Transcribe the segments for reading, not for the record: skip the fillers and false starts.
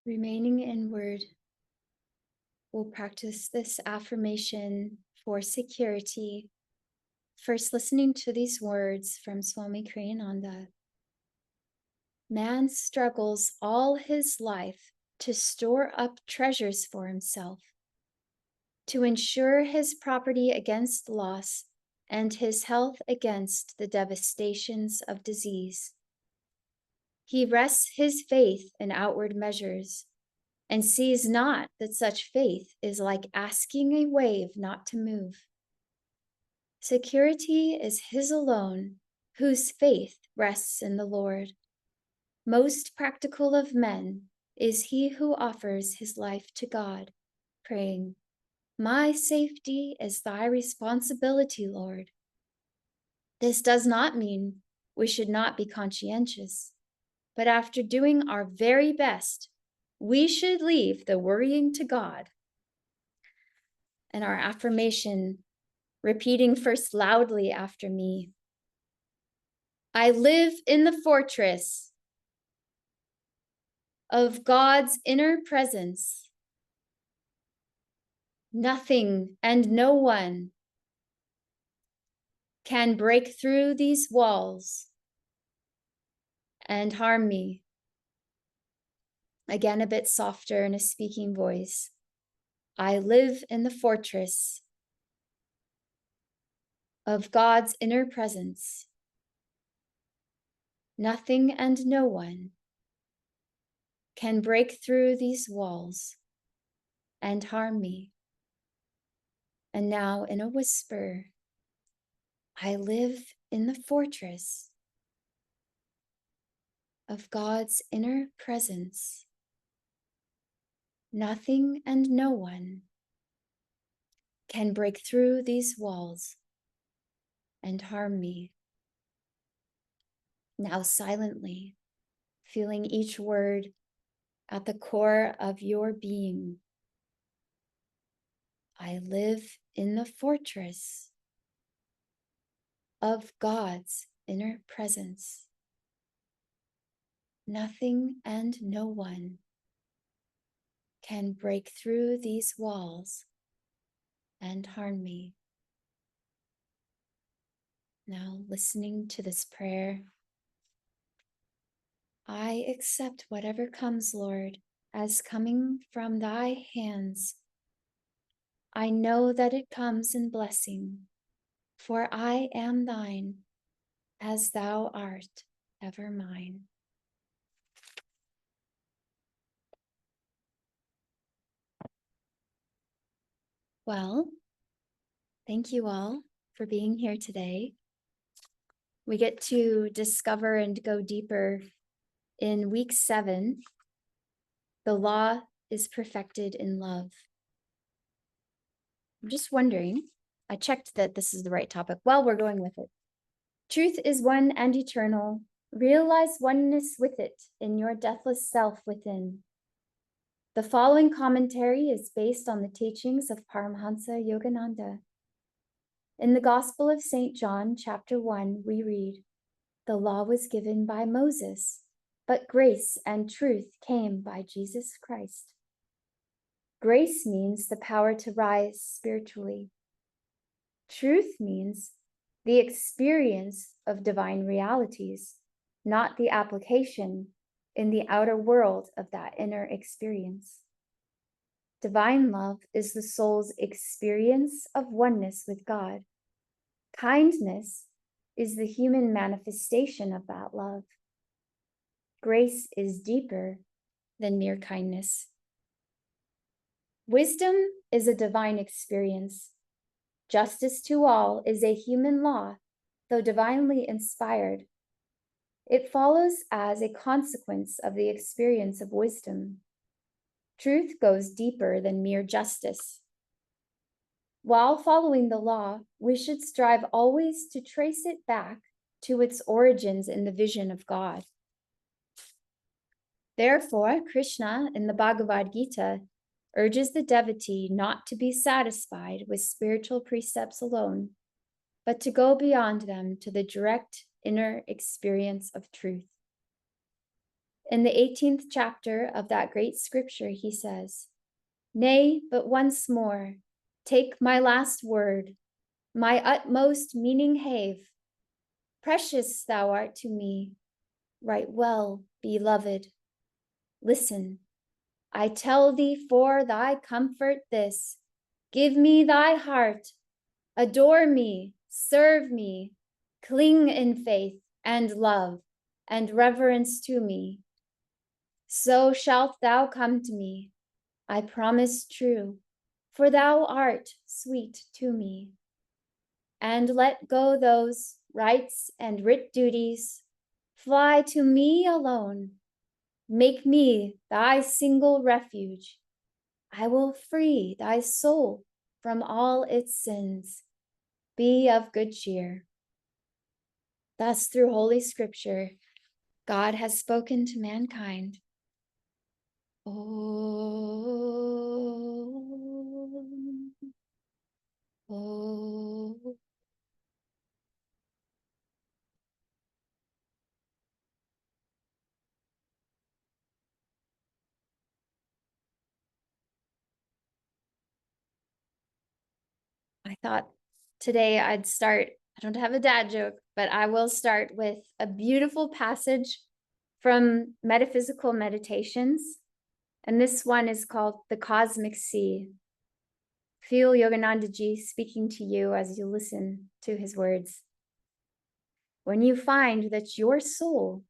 Remaining inward, we'll practice this affirmation for security. First, listening to these words from Swami Kriyananda. Man struggles all his life to store up treasures for himself, to ensure his property against loss and his health against the devastations of disease. He rests his faith in outward measures and sees not that such faith is like asking a wave not to move. Security is his alone, whose faith rests in the Lord. Most practical of men is he who offers his life to God, praying, "My safety is thy responsibility, Lord." This does not mean we should not be conscientious, but after doing our very best, we should leave the worrying to God. And our affirmation, repeating first loudly after me. I live in the fortress of God's inner presence. Nothing and no one can break through these walls and harm me. Again, a bit softer in a speaking voice. I live in the fortress of God's inner presence. Nothing and no one can break through these walls and harm me. And now, in a whisper, I live in the fortress of God's inner presence. Nothing and no one can break through these walls and harm me. Now, silently, feeling each word at the core of your being. I live in the fortress of God's inner presence. Nothing and no one can break through these walls and harm me. Now, listening to this prayer, I accept whatever comes, Lord, as coming from thy hands. I know that it comes in blessing, for I am thine, as thou art ever mine. Well, thank you all for being here today. We get to discover and go deeper in week 7. The law is perfected in love. I'm just wondering, I checked that this is the right topic. Well, we're going with it. Truth is one and eternal. Realize oneness with it in your deathless self within. The following commentary is based on the teachings of Paramhansa Yogananda. In the Gospel of St. John, chapter 1, we read, "The law was given by Moses, but grace and truth came by Jesus Christ." Grace means the power to rise spiritually. Truth means the experience of divine realities, not the application in the outer world of that inner experience. Divine love is the soul's experience of oneness with God. Kindness is the human manifestation of that love. Grace is deeper than mere kindness. Wisdom is a divine experience. Justice to all is a human law, though divinely inspired. It follows as a consequence of the experience of wisdom. Truth goes deeper than mere justice. While following the law, we should strive always to trace it back to its origins in the vision of God. Therefore, Krishna in the Bhagavad Gita urges the devotee not to be satisfied with spiritual precepts alone, but to go beyond them to the direct inner experience of truth. In the 18th chapter of that great scripture, he says, "Nay, but once more, take my last word, my utmost meaning have. Precious thou art to me, right well, beloved. Listen, I tell thee for thy comfort this, give me thy heart, adore me, serve me, cling in faith and love and reverence to me. So shalt thou come to me, I promise true, for thou art sweet to me. And let go those rights and writ duties, fly to me alone, make me thy single refuge. I will free thy soul from all its sins. Be of good cheer." Thus, through Holy Scripture, God has spoken to mankind. Om. Om. I thought today I'd start, I don't have a dad joke, but I will start with a beautiful passage from Metaphysical Meditations. And this one is called The Cosmic Sea. Feel Yogananda Ji speaking to you as you listen to his words. When you find that your soul,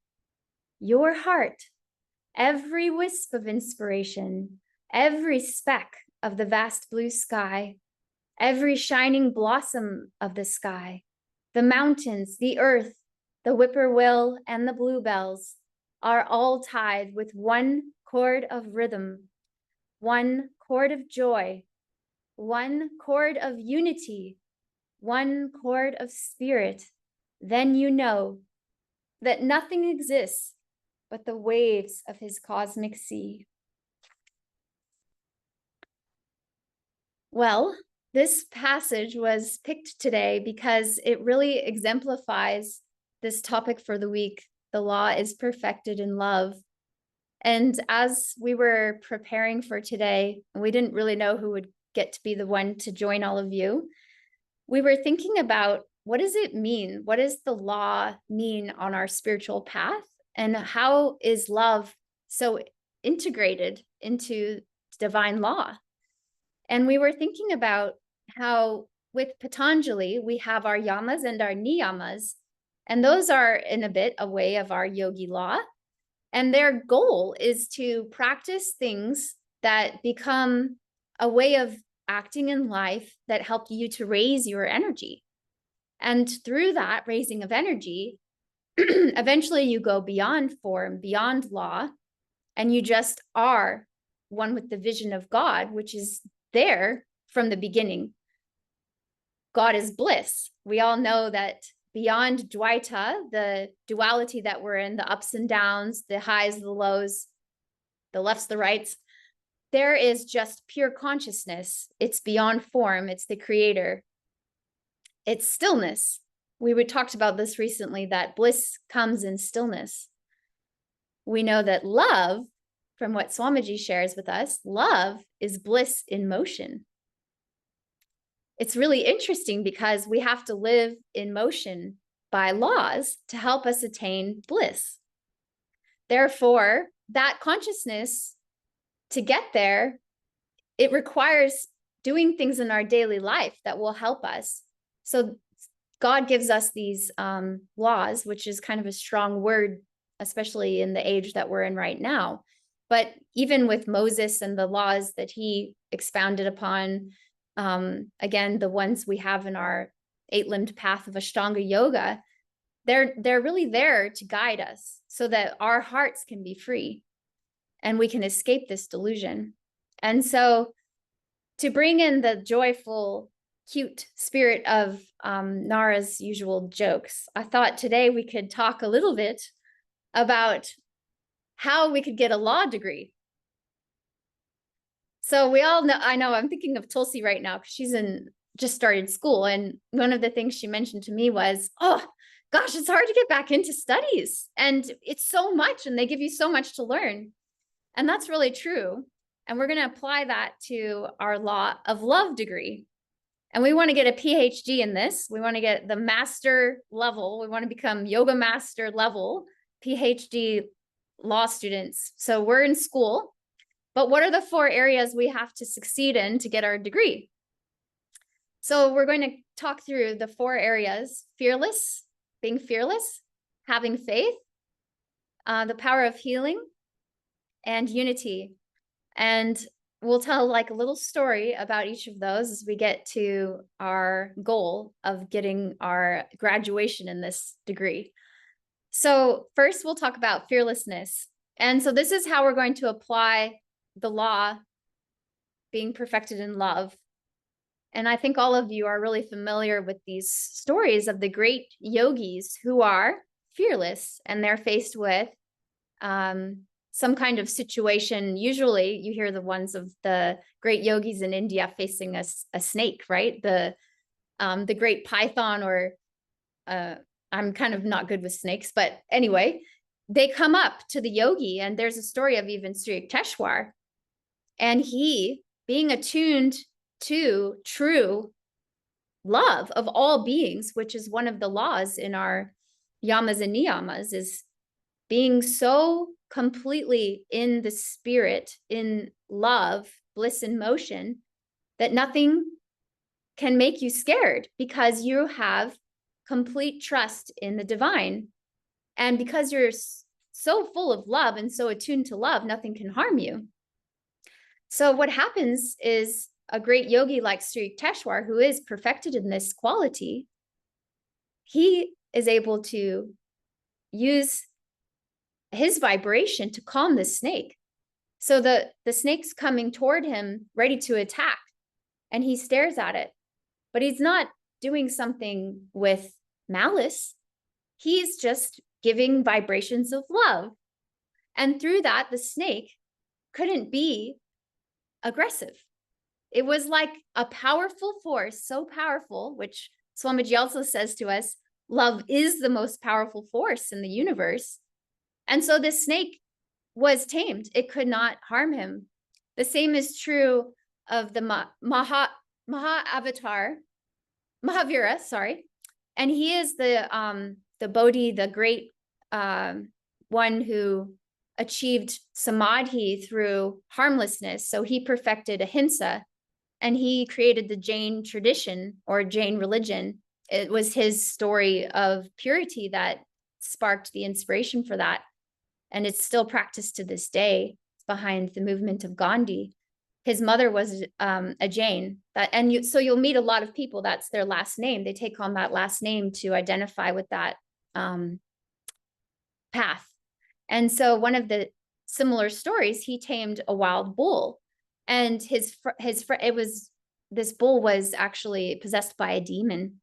your heart, every wisp of inspiration, every speck of the vast blue sky, every shining blossom of the sky, the mountains, the earth, the whippoorwill, and the bluebells are all tied with one chord of rhythm, one chord of joy, one chord of unity, one chord of spirit, then you know that nothing exists but the waves of his cosmic sea. Well, this passage was picked today because it really exemplifies this topic for the week. The law is perfected in love. And as we were preparing for today, we didn't really know who would get to be the one to join all of you. We were thinking about, what does it mean? What does the law mean on our spiritual path? And how is love so integrated into divine law? And we were thinking about how with Patanjali, we have our yamas and our niyamas, and those are in a bit a way of our yogi law. And their goal is to practice things that become a way of acting in life that help you to raise your energy. And through that raising of energy, eventually you go beyond form, beyond law, and you just are one with the vision of God, which is there from the beginning. God is bliss. We all know that beyond Dvaita, the duality that we're in, the ups and downs, the highs, the lows, the lefts, the rights, there is just pure consciousness. It's beyond form. It's the creator. It's stillness. We talked about this recently, that bliss comes in stillness. We know that love, from what Swamiji shares with us, love is bliss in motion. It's really interesting because we have to live in motion by laws to help us attain bliss. Therefore, that consciousness, to get there, it requires doing things in our daily life that will help us. So God gives us these laws, which is kind of a strong word, especially in the age that we're in right now. But even with Moses and the laws that he expounded upon, again, the ones we have in our 8-limbed path of Ashtanga yoga, they're really there to guide us so that our hearts can be free and we can escape this delusion. And so to bring in the joyful, cute spirit of Nara's usual jokes, I thought today we could talk a little bit about how we could get a law degree. So we all know, I know I'm thinking of Tulsi right now because she's just started school. And one of the things she mentioned to me was, oh, gosh, it's hard to get back into studies. And it's so much, and they give you so much to learn. And that's really true. And we're going to apply that to our Law of Love degree. And we want to get a PhD in this. We want to get the master level. We want to become yoga master level PhD law students. So we're in school. But what are the 4 areas we have to succeed in to get our degree? So we're going to talk through the 4 areas: fearless, being fearless, having faith, the power of healing, and unity. And we'll tell like a little story about each of those as we get to our goal of getting our graduation in this degree. So first we'll talk about fearlessness. And so this is how we're going to apply the law, being perfected in love. And I think all of you are really familiar with these stories of the great yogis who are fearless, and they're faced with some kind of situation. Usually you hear the ones of the great yogis in India facing a snake, right? The great python, or I'm kind of not good with snakes, but anyway, they come up to the yogi, and there's a story of even Sri Yukteswar, and he, being attuned to true love of all beings, which is one of the laws in our yamas and niyamas, is being so completely in the spirit, in love, bliss, and motion, that nothing can make you scared, because you have complete trust in the divine. And because you're so full of love and so attuned to love, nothing can harm you. So what happens is a great yogi like Sri Yukteswar, who is perfected in this quality, he is able to use his vibration to calm the snake. So the snake's coming toward him, ready to attack, and he stares at it, but he's not doing something with malice. He's just giving vibrations of love. And through that, the snake couldn't be aggressive. It was like a powerful force, so powerful, which Swamiji also says to us, love is the most powerful force in the universe. And so this snake was tamed. It could not harm him. The same is true of the Mahavira, sorry. And he is the Bodhi, the great one who achieved samadhi through harmlessness. So he perfected ahimsa, and he created the Jain tradition, or Jain religion. It was his story of purity that sparked the inspiration for that. And it's still practiced to this day. It's behind the movement of Gandhi. His mother was a Jain, so you'll meet a lot of people, that's their last name. They take on that last name to identify with that path. And so one of the similar stories, he tamed a wild bull, and this bull was actually possessed by a demon,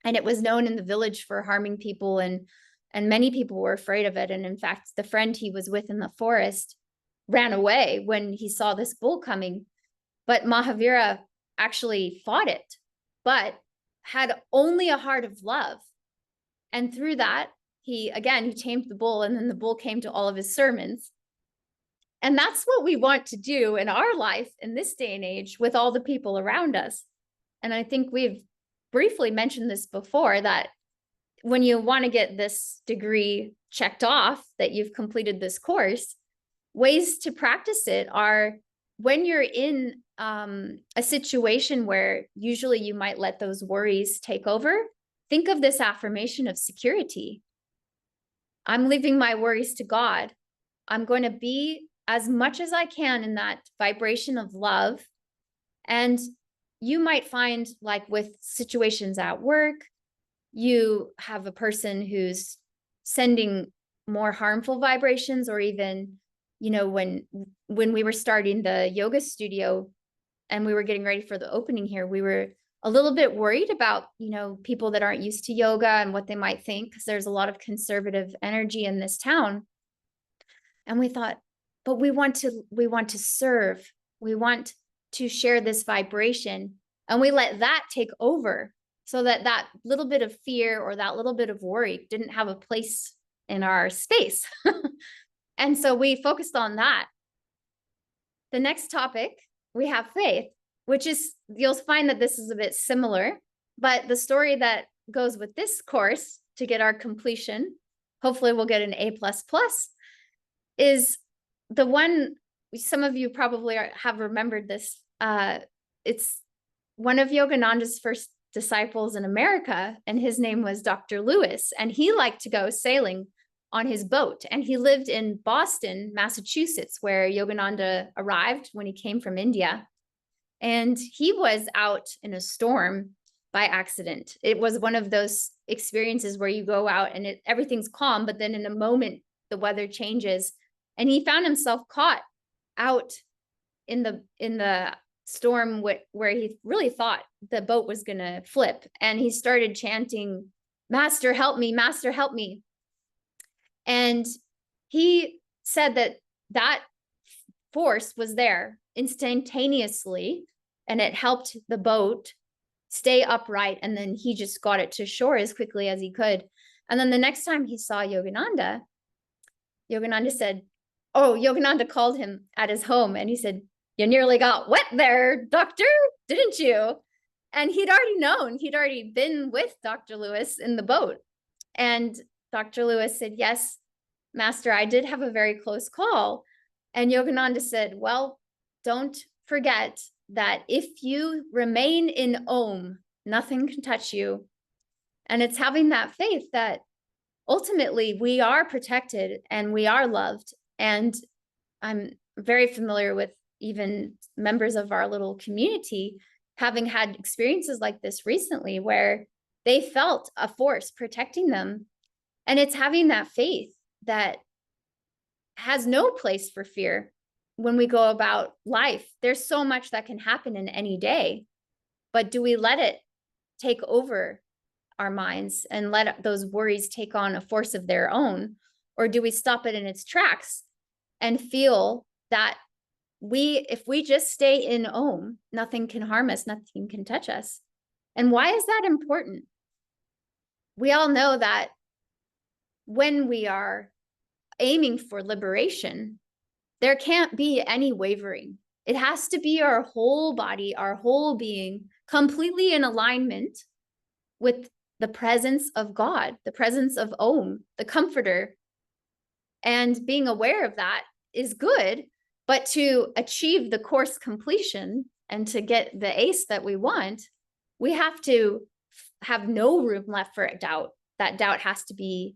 and it was known in the village for harming people, and many people were afraid of it. And in fact, the friend he was with in the forest ran away when he saw this bull coming. But Mahavira actually fought it, but had only a heart of love. And through that, he tamed the bull, and then the bull came to all of his sermons. And that's what we want to do in our life in this day and age with all the people around us. And I think we've briefly mentioned this before, that when you want to get this degree checked off, that you've completed this course, ways to practice it are when you're in a situation where usually you might let those worries take over, think of this affirmation of security. I'm leaving my worries to God. I'm going to be as much as I can in that vibration of love. And you might find, like with situations at work, you have a person who's sending more harmful vibrations, or even, when we were starting the yoga studio and we were getting ready for the opening here, we were a little bit worried about, people that aren't used to yoga and what they might think, because there's a lot of conservative energy in this town. And we thought, but we want to serve. We want to share this vibration. And we let that take over. so that that little bit of fear or that little bit of worry didn't have a place in our space. And so we focused on that. The next topic, we have faith, which is, you'll find that this is a bit similar, but the story that goes with this course to get our completion, hopefully we'll get an A++, is the one, some of you probably have remembered this. It's one of Yogananda's first disciples in America, and his name was Dr. Lewis, and he liked to go sailing on his boat, and he lived in Boston, Massachusetts, where Yogananda arrived when he came from India. And he was out in a storm by accident. It was one of those experiences where you go out and everything's calm, but then in a moment the weather changes, and he found himself caught out in the storm where he really thought the boat was going to flip, and he started chanting, "Master, help me, Master, help me." And he said that that force was there instantaneously, and it helped the boat stay upright, and then he just got it to shore as quickly as he could. And then the next time he saw Yogananda, Yogananda said, oh, Yogananda called him at his home, and he said, "You nearly got wet there, doctor, didn't you?" And he'd already been with Dr. Lewis in the boat. And Dr. Lewis said, "Yes, Master, I did have a very close call." And Yogananda said, "Well, don't forget that if you remain in Om, nothing can touch you." And it's having that faith that ultimately we are protected and we are loved. And I'm very familiar with even members of our little community having had experiences like this recently, where they felt a force protecting them. And it's having that faith that has no place for fear when we go about life. There's so much that can happen in any day, but do we let it take over our minds and let those worries take on a force of their own? Or do we stop it in its tracks and feel that if we just stay in Om, nothing can harm us, nothing can touch us? And why is that important? We all know that when we are aiming for liberation, there can't be any wavering. It has to be our whole body, our whole being, completely in alignment with the presence of God, the presence of Om, the comforter. And being aware of that is good, but to achieve the course completion and to get the ace that we want, we have to have no room left for doubt. That doubt has to be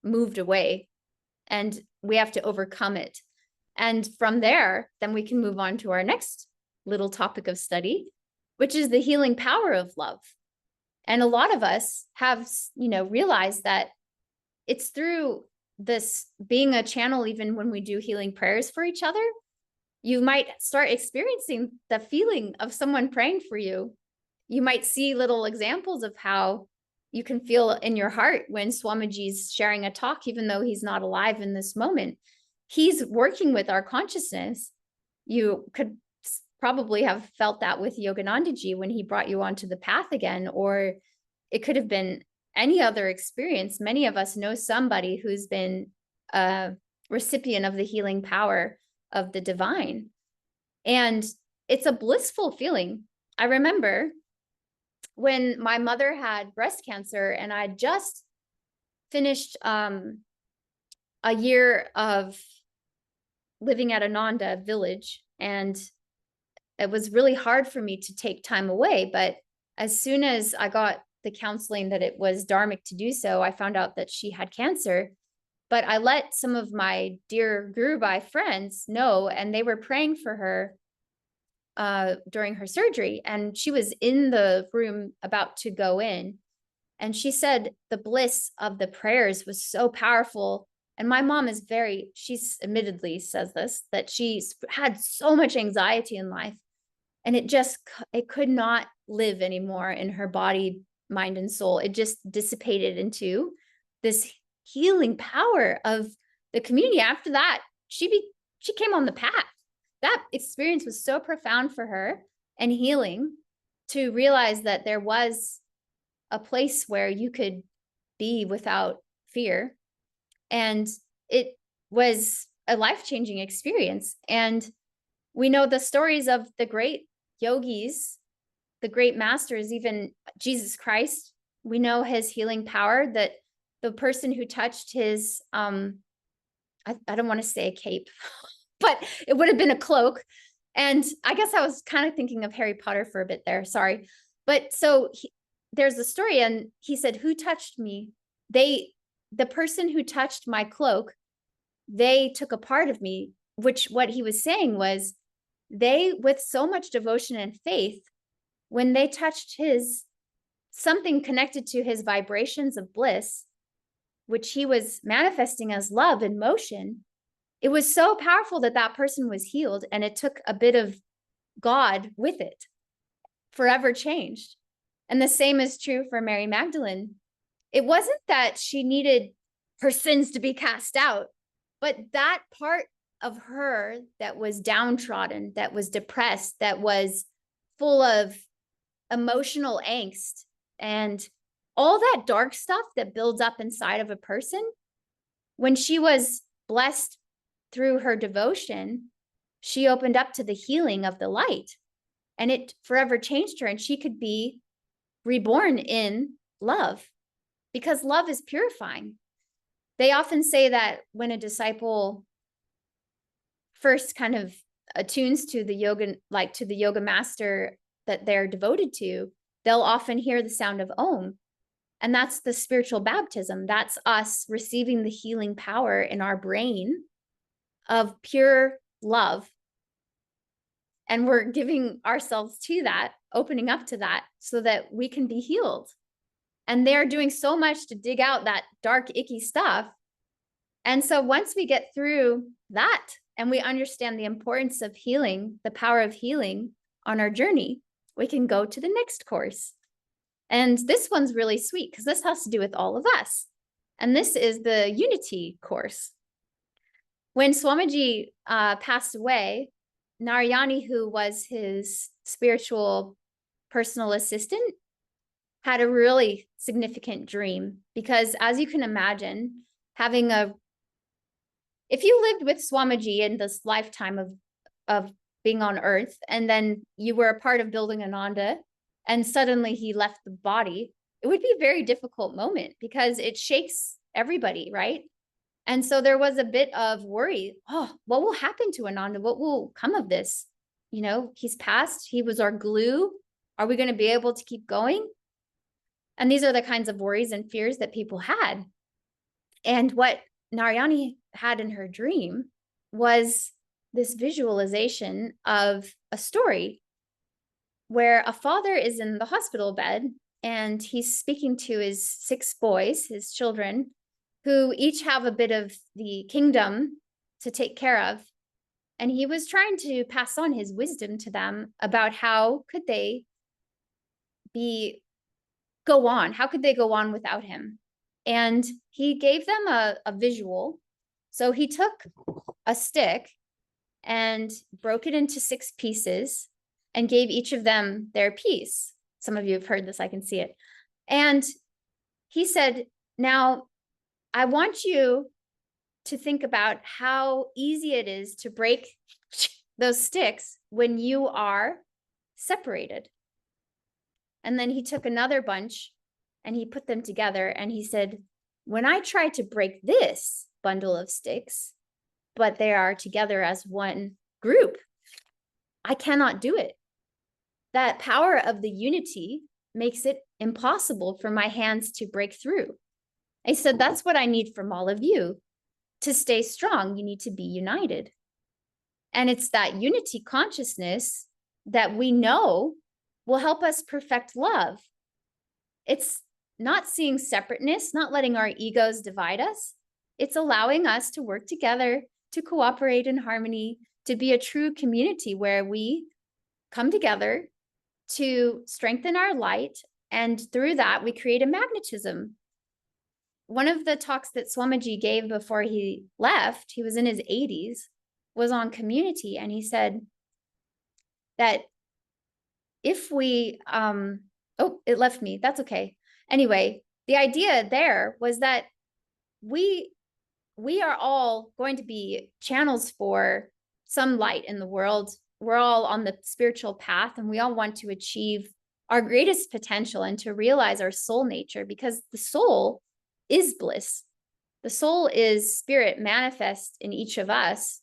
moved away, and we have to overcome it. And from there, then we can move on to our next little topic of study, which is the healing power of love. And a lot of us have, realized that it's through this being a channel. Even when we do healing prayers for each other, you might start experiencing the feeling of someone praying for you. You might see little examples of how you can feel in your heart when Swamiji's sharing a talk, even though he's not alive in this moment. He's working with our consciousness. You could probably have felt that with Yoganandaji when he brought you onto the path again, or it could have been any other experience. Many of us know somebody who's been a recipient of the healing power of the divine. And it's a blissful feeling. I remember when my mother had breast cancer, and I just finished a year of living at Ananda village, and it was really hard for me to take time away. But as soon as I got the counseling that it was dharmic to do so, I found out that she had cancer. But I let some of my dear Gurubai friends know, and they were praying for her during her surgery. And she was in the room about to go in. And she said the bliss of the prayers was so powerful. And my mom is she's admittedly says this, that she's had so much anxiety in life, and it could not live anymore in her body, mind, and soul. It just dissipated into this healing power of the community. After that, she came on the path. That experience was so profound for her and healing, to realize that there was a place where you could be without fear. And it was a life-changing experience. And we know the stories of the great yogis, the great masters, even Jesus Christ. We know his healing power, that the person who touched his, I don't want to say a cape, but it would have been a cloak. And I guess I was kind of thinking of Harry Potter for a bit there. Sorry. But so there's a story, and he said, who touched me? The person who touched my cloak, they took a part of me, which what he was saying was they, with so much devotion and faith, when they touched something connected to his vibrations of bliss, which he was manifesting as love in motion, it was so powerful that that person was healed, and it took a bit of God with it, forever changed. And the same is true for Mary Magdalene. It wasn't that she needed her sins to be cast out, but that part of her that was downtrodden, that was depressed, that was full of emotional angst and all that dark stuff that builds up inside of a person, when she was blessed through her devotion, she opened up to the healing of the light, and it forever changed her, and she could be reborn in love, because love is purifying. They often say that when a disciple first kind of attunes to the yoga, like to the yoga master that they're devoted to, they'll often hear the sound of Om. And that's the spiritual baptism. That's us receiving the healing power in our brain of pure love. And we're giving ourselves to that, opening up to that so that we can be healed. And they're doing so much to dig out that dark, icky stuff. And so once we get through that and we understand the importance of healing, the power of healing on our journey, we can go to the next course. And this one's really sweet because this has to do with all of us. And this is the Unity course. When Swamiji passed away, Narayani, who was his spiritual personal assistant, had a really significant dream, because as you can imagine, if you lived with Swamiji in this lifetime of being on earth, and then you were a part of building Ananda, and suddenly he left the body, it would be a very difficult moment because it shakes everybody, right? And so there was a bit of worry. Oh, what will happen to Ananda? What will come of this? You know, he's passed. He was our glue. Are we going to be able to keep going? And these are the kinds of worries and fears that people had. And what Narayani had in her dream was this visualization of a story where a father is in the hospital bed and he's speaking to his 6 boys, his children, who each have a bit of the kingdom to take care of. And he was trying to pass on his wisdom to them about how could they go on? How could they go on without him? And he gave them a visual. So he took a stick and broke it into 6 pieces and gave each of them their piece. Some of you have heard this, I can see it. And he said, now I want you to think about how easy it is to break those sticks when you are separated. And then he took another bunch and he put them together and he said, when I try to break this bundle of sticks, but they are together as one group, I cannot do it. That power of the unity makes it impossible for my hands to break through. I said, that's what I need from all of you. To stay strong, you need to be united. And it's that unity consciousness that we know will help us perfect love. It's not seeing separateness, not letting our egos divide us. It's allowing us to work together, to cooperate in harmony, to be a true community where we come together to strengthen our light. And through that, we create a magnetism. One of the talks that Swamiji gave before he left, he was in his 80s, was on community. And he said that if we, oh, it left me. That's okay. Anyway, the idea there was that we are all going to be channels for some light in the world. We're all on the spiritual path, and we all want to achieve our greatest potential and to realize our soul nature, because the soul is bliss. The soul is spirit manifest in each of us.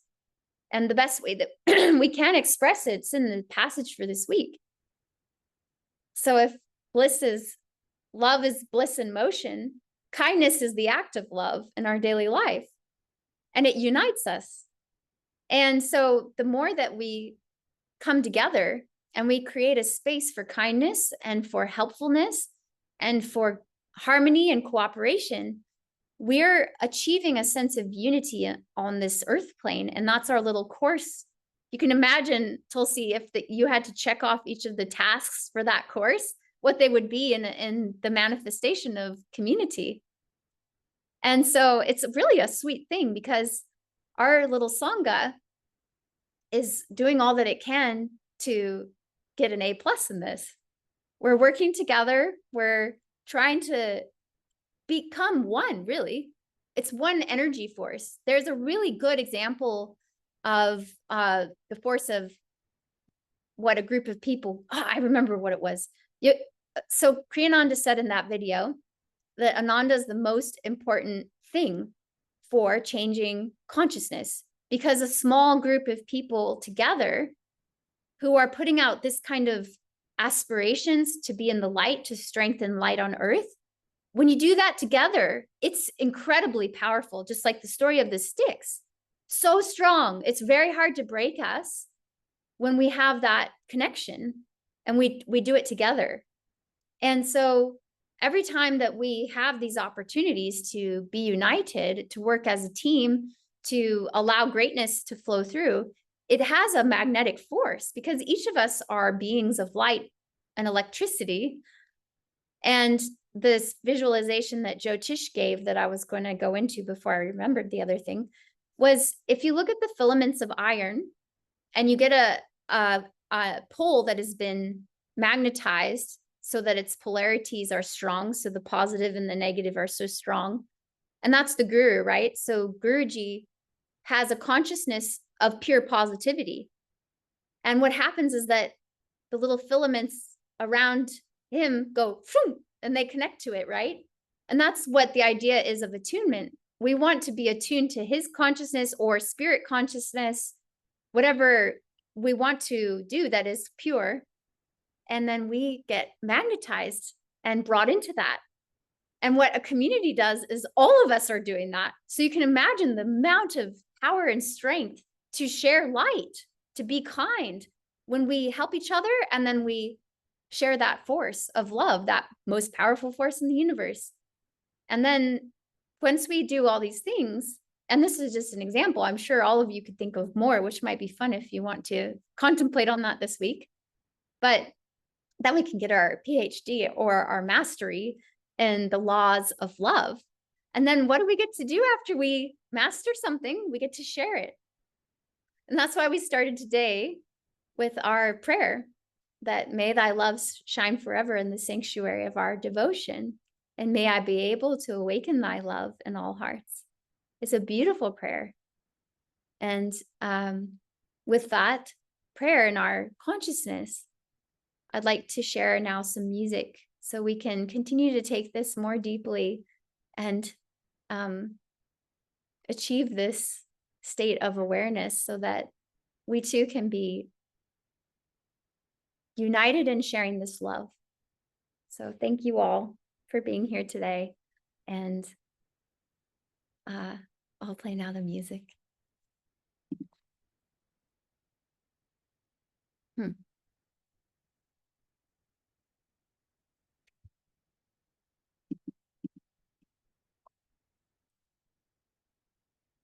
And the best way that we can express it's in the passage for this week. So if love is bliss in motion, kindness is the act of love in our daily life, and it unites us. And so the more that we come together and we create a space for kindness and for helpfulness and for harmony and cooperation, we're achieving a sense of unity on this earth plane. And that's our little course. You can imagine, Tulsi, if you had to check off each of the tasks for that course, what they would be in the manifestation of community. And so it's really a sweet thing, because our little Sangha is doing all that it can to get an A+ in this. We're working together. We're trying to become one, really. It's one energy force. There's a really good example of the force of what a group of people, I remember what it was. So Kriyananda said in that video that Ananda is the most important thing for changing consciousness, because a small group of people together who are putting out this kind of aspirations to be in the light, to strengthen light on earth, when you do that together, it's incredibly powerful, just like the story of the sticks. So strong. It's very hard to break us when we have that connection and we do it together. And so every time that we have these opportunities to be united, to work as a team, to allow greatness to flow through, it has a magnetic force, because each of us are beings of light and electricity. And this visualization that Joe Tish gave that I was going to go into before I remembered the other thing was, if you look at the filaments of iron and you get a pole that has been magnetized so that its polarities are strong, so the positive and the negative are so strong, and that's the guru, right? So Guruji has a consciousness of pure positivity. And what happens is that the little filaments around him go, and they connect to it, right? And that's what the idea is of attunement. We want to be attuned to his consciousness or spirit consciousness, whatever we want to do that is pure. And then we get magnetized and brought into that. And what a community does is all of us are doing that. So you can imagine the amount of power and strength to share light, to be kind when we help each other, and then we share that force of love, that most powerful force in the universe. And then once we do all these things, and this is just an example, I'm sure all of you could think of more, which might be fun if you want to contemplate on that this week. But then we can get our PhD or our mastery in the laws of love. And then what do we get to do after we master something? We get to share it. And that's why we started today with our prayer, that may thy love shine forever in the sanctuary of our devotion, and may I be able to awaken thy love in all hearts. It's a beautiful prayer. And with that prayer in our consciousness, I'd like to share now some music so we can continue to take this more deeply and achieve this state of awareness, so that we too can be united in sharing this love. So thank you all for being here today. And I'll play now the music.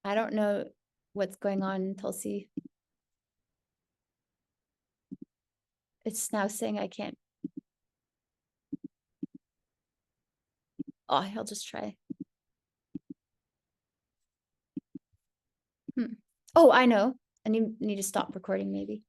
I don't know what's going on, Tulsi. It's now saying I can't. Oh, I'll just try. Oh, I know. I need to stop recording maybe.